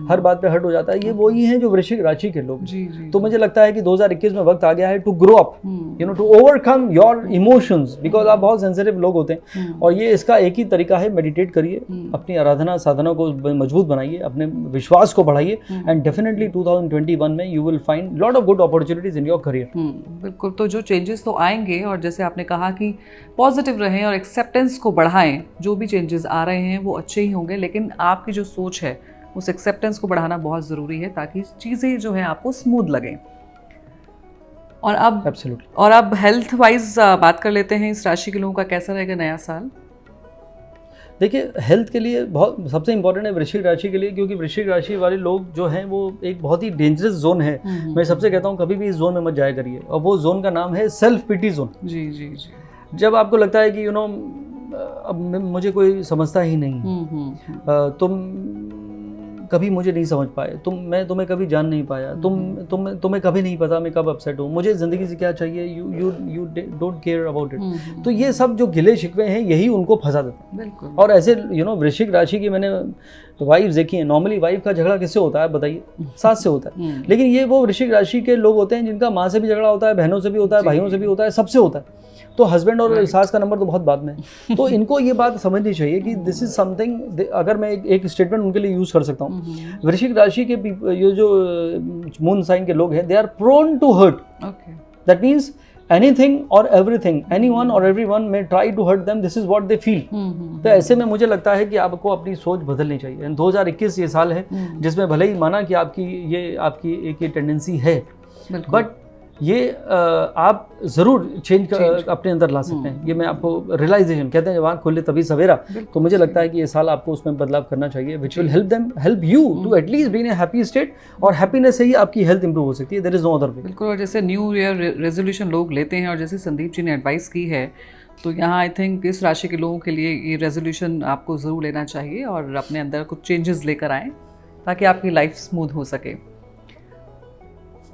हर बात पे हर्ट हो जाता है, ये वही है जो वृश्चिक राशि के लोग। तो मुझे लगता है कि 2021 में वक्त आ गया है to grow up, you know, to overcome your emotions, because आप बहुत सेंसिटिव लोग होते हैं, और ये इसका एक ही तरीका है, मेडिटेट करिए, अपनी आराधना साधना को मजबूत बनाइए, अपने विश्वास को बढ़ाइए, एंड डेफिनेटली 2021 में you will find lot of good opportunities in your career. बिल्कुल। तो जो चेंजेस तो आएंगे, और जैसे आपने कहा कि पॉजिटिव रहें और एक्सेप्टेंस को बढ़ाएं, जो भी चेंजेस आ रहे हैं वो अच्छे ही होंगे, लेकिन आपकी जो सोच है उस एक्सेप्टेंस को बढ़ाना बहुत ज़रूरी है, ताकि चीज़ें जो हैं आपको स्मूथ लगें। और अब एब्सोल्युटली, और अब हेल्थ वाइज बात कर लेते हैं, इस राशि के लोगों का कैसा रहेगा नया साल? देखिए, हेल्थ के लिए बहुत सबसे इंपॉर्टेंट है वृश्चिक राशि के लिए, क्योंकि वृश्चिक राशि वाले लोग जो हैं वो एक बहुत ही डेंजरस जोन है। मैं सबसे कहता हूँ कभी भी इस जोन में मत जाया करिए, और वो जोन का नाम है सेल्फ पिटी जोन। जी जी जी। जब आपको लगता है कि अब मुझे कोई समझता ही नहीं, तुम कभी मुझे नहीं समझ पाए, मैं तुम्हें कभी जान नहीं पाया, तुम्हें कभी नहीं पता मैं कब अपसेट हूँ, मुझे ज़िंदगी से क्या चाहिए, you don't care about it. तो ये सब जो गिले शिकवे हैं यही उनको फंसा देते हैं। और ऐसे वृश्चिक राशि की मैंने वाइफ देखी है। नॉर्मली वाइफ का झगड़ा किससे होता है बताइए? सास से होता है। लेकिन ये वो वृश्चिक राशि के लोग होते हैं जिनका माँ से भी झगड़ा होता है, बहनों से भी होता है, भाइयों से भी होता है, सबसे होता है। तो हस्बैंड और सास का नंबर तो बहुत बाद में है। तो इनको ये बात समझनी चाहिए कि दिस इज समथिंग, अगर मैं एक स्टेटमेंट उनके लिए यूज कर सकता हूँ, वृश्चिक राशि के ये जो मून साइन के लोग हैं, they are prone to hurt. That means anything or everything, anyone or everyone may try to hurt them, this is what they feel। तो ऐसे में मुझे लगता है कि आपको अपनी सोच बदलनी चाहिए। 2021 ये साल है जिसमें भले ही माना कि आपकी एक टेंडेंसी है, बट ये आप ज़रूर चेंज अपने अंदर ला सकते हैं। ये मैं आपको रियलाइजेशन कहते हैं, जब आँख खोले तभी सवेरा। तो मुझे लगता है कि ये साल आपको उसमें बदलाव करना चाहिए, which will help you to at least be in a happy state, और हैप्पीनेस से ही आपकी हेल्थ इंप्रूव हो सकती है। There is no other way. बिल्कुल। और जैसे न्यू ईयर रेजोल्यूशन लोग लेते हैं, और जैसे संदीप जी ने एडवाइस की है, तो यहाँ आई थिंक इस राशि के लोगों के लिए ये रेजोल्यूशन आपको ज़रूर लेना चाहिए, और अपने अंदर कुछ चेंजेस लेकर आएँ ताकि आपकी लाइफ स्मूथ हो सके।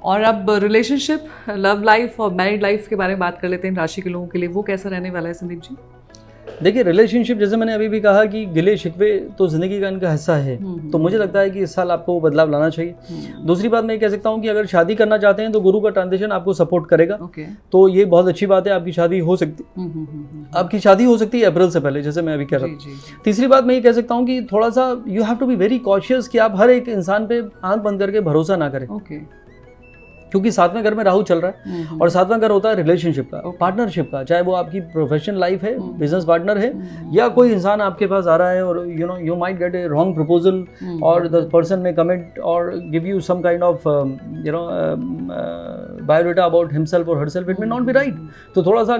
और अब रिलेशनशिप, लव लाइफ और मैरिड लाइफ के बारे में बात कर लेते हैं। राशि के लोगों के लिए वो कैसा रहने वाला है संदीप जी? देखिए, रिलेशनशिप जैसे मैंने अभी भी कहा कि गिले शिकवे तो ज़िंदगी का इनका हिस्सा है। तो मुझे लगता है कि इस साल आपको वो बदलाव लाना चाहिए। दूसरी बात मैं ये कह सकता हूँ कि अगर शादी करना चाहते हैं तो गुरु का ट्रांजिशन आपको सपोर्ट करेगा। तो ये बहुत अच्छी बात है, आपकी शादी हो सकती है अप्रैल से पहले, जैसे मैं अभी कह रहा था। तीसरी बात मैं ये कह सकता हूँ कि थोड़ा सा you have to be very cautious कि आप हर एक इंसान पे आंख बंद करके भरोसा ना करें। क्योंकि सातवें घर में राहु चल रहा है, और सातवां घर होता है रिलेशनशिप का, पार्टनरशिप का। चाहे वो आपकी प्रोफेशनल लाइफ है, बिजनेस पार्टनर है, या कोई इंसान आपके पास आ रहा है और you might get a wrong proposal, और द पर्सन में कमेंट और give you some kind of biodata about himself और herself, it may not be right. तो थोड़ा सा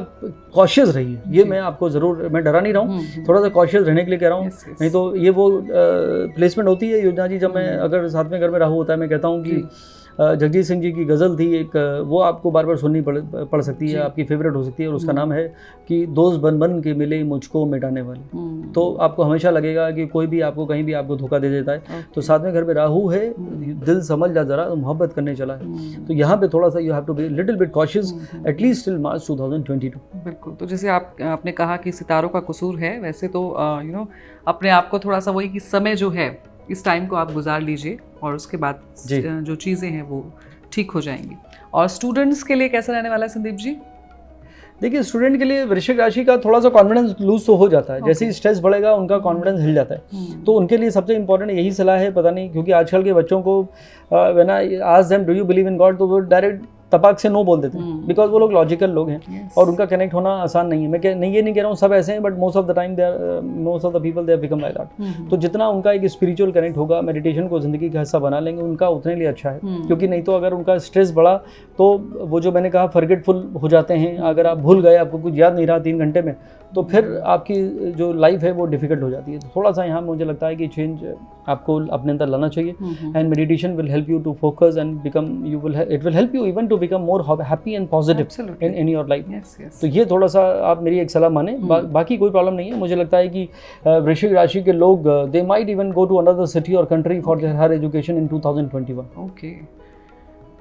कॉशियस रहिए। ये मैं आपको ज़रूर, मैं डरा नहीं रहा हूँ, थोड़ा सा कॉशियस रहने के लिए कह रहा हूँ। नहीं तो ये वो प्लेसमेंट होती है योजना जी, जब मैं अगर सातवें घर में राहु होता है, मैं कहता हूँ कि जगजीत सिंह जी की गज़ल थी एक, वो आपको बार बार सुननी पड़ सकती है, आपकी फेवरेट हो सकती है, और उसका नाम है कि दोस्त बन बन के मिले मुझको मिटाने वाले। तो आपको हमेशा लगेगा कि कोई भी आपको कहीं भी आपको धोखा दे देता है। तो सातवें घर में राहु है, दिल समझ जा ज़रा, मोहब्बत करने चला है। तो यहाँ पे थोड़ा सा you have to be little bit cautious at least till March 2022। बिल्कुल। तो जैसे आपने कहा कि सितारों का कसूर है, वैसे तो अपने आप को थोड़ा सा वही कि समय जो है इस टाइम को आप गुजार लीजिए, और उसके बाद जो चीज़ें हैं वो ठीक हो जाएंगी। और स्टूडेंट्स के लिए कैसा रहने वाला है संदीप जी? देखिए, स्टूडेंट के लिए वृश्चिक राशि का थोड़ा सा कॉन्फिडेंस लूज तो हो जाता है। जैसे ही स्ट्रेस बढ़ेगा उनका कॉन्फिडेंस हिल जाता है। तो उनके लिए सबसे इंपॉर्टेंट यही सलाह है, पता नहीं क्योंकि आजकल के बच्चों को when I ask them do you believe in God, तो वो डायरेक्ट तपाक से नो बोल देते हैं, बिकॉज वो लोग लॉजिकल लोग हैं और उनका कनेक्ट होना आसान नहीं है। मैं ये नहीं कह रहा हूँ सब ऐसे हैं, but most of the time most of the people they have become like that. तो जितना उनका एक स्पिरिचुअल कनेक्ट होगा, मेडिटेशन को जिंदगी का हिस्सा बना लेंगे, उनका उतने लिए अच्छा है। क्योंकि नहीं तो अगर उनका स्ट्रेस बढ़ा तो वो जो मैंने कहा फॉरगेटफुल हो जाते हैं। अगर आप भूल गए, आपको कुछ याद नहीं रहा 3 घंटे में, तो फिर आपकी जो लाइफ है वो डिफिकल्ट हो जाती है। तो थोड़ा सा यहाँ मुझे लगता है कि चेंज आपको अपने अंदर लाना चाहिए, and meditation will help you to focus and become it will help you even to become more happy and positive in your life. तो ये थोड़ा सा आप मेरी एक सलाह माने, बाकी कोई प्रॉब्लम नहीं है। मुझे लगता है कि वृश्चिक राशि के लोग they might even go to another city और country for their higher education in 2021। Okay,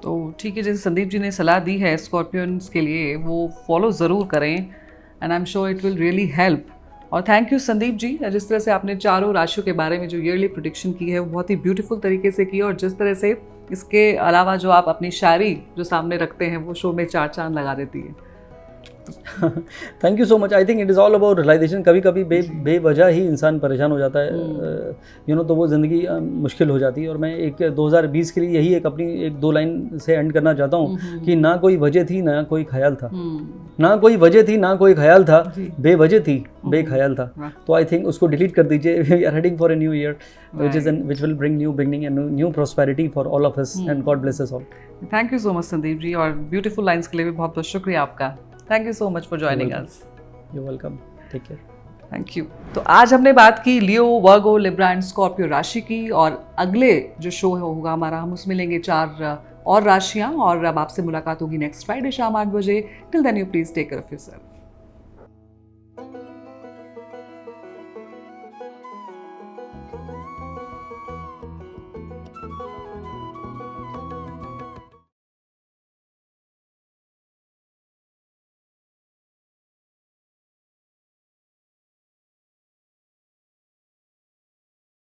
तो ठीक है, जैसे संदीप जी ने सलाह दी है स्कॉर्पियंस के लिए, वो फॉलो ज़रूर करें and I am sure it will really help. और थैंक यू संदीप जी, जिस तरह से आपने चारों राशियों के बारे में जो ईयरली प्रेडिक्शन की है वो बहुत ही ब्यूटीफुल तरीके से की, और जिस तरह से इसके अलावा जो आप अपनी शायरी जो सामने रखते हैं वो शो में 4 चांद लगा देती है। Thank you so much. I think it is all about realisation. कभी कभी बेवजह ही इंसान परेशान हो जाता है, यू नो, तो वो ज़िंदगी मुश्किल हो जाती है। और मैं एक 2020 के लिए यही एक अपनी 1-2 लाइन से एंड करना चाहता हूँ कि ना कोई वजह थी ना कोई ख्याल था, ना कोई वजह थी ना कोई ख्याल था, बेवजह थी बेख्याल था। तो आई थिंक उसको डिलीट कर दीजिए। We are heading for a new year which will bring new beginning and new prosperity for all of us, and God bless us all. Thank you so much Sandeep ji, और beautiful lines के लिए भी बहुत बहुत शुक्रिया आपका। Thank you so much for joining us. You're welcome. Take care. Thank you. तो आज हमने बात की लियो, वर्गो, लिब्रा एंड स्कॉर्पियो राशि की, और अगले जो शो होगा हमारा, हम उसमें लेंगे 4 और राशियां, और अब आपसे मुलाकात होगी नेक्स्ट फ्राइडे शाम 8 बजे। Till then you please take care of yourself.